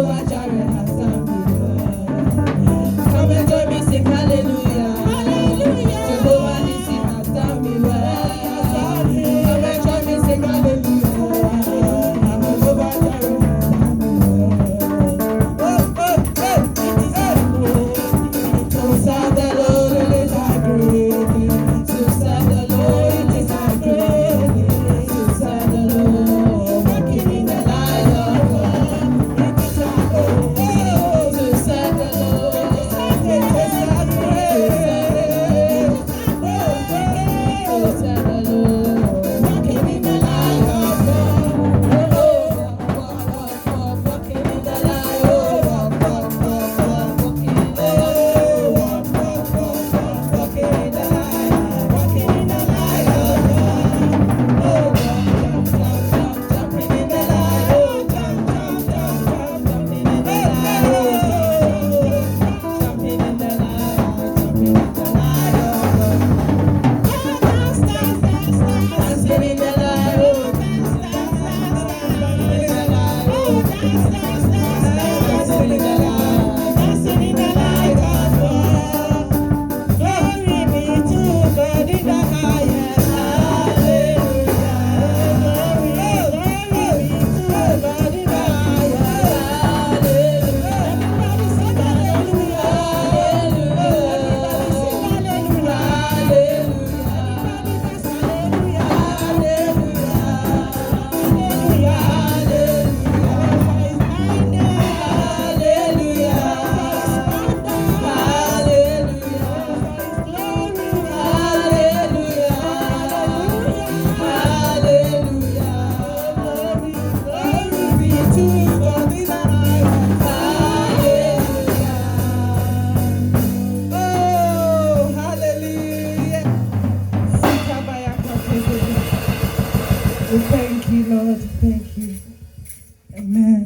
Jehovah Jireh has done me well. Come and join me, sing hallelujah. Hallelujah. Jehovah Nissi has done me well. Come and join me, sing hallelujah. Jehovah Jireh has done me well. To serve the Lord, it is our great. To serve the Lord, it is our great. To serve the Lord, walking in the light of God. It is our great. To serve the Lord, it is our great. To serve the Lord, walking in the light of God. Walking in the light of God. Walking in the Thank you, Lord. Thank you. Amen.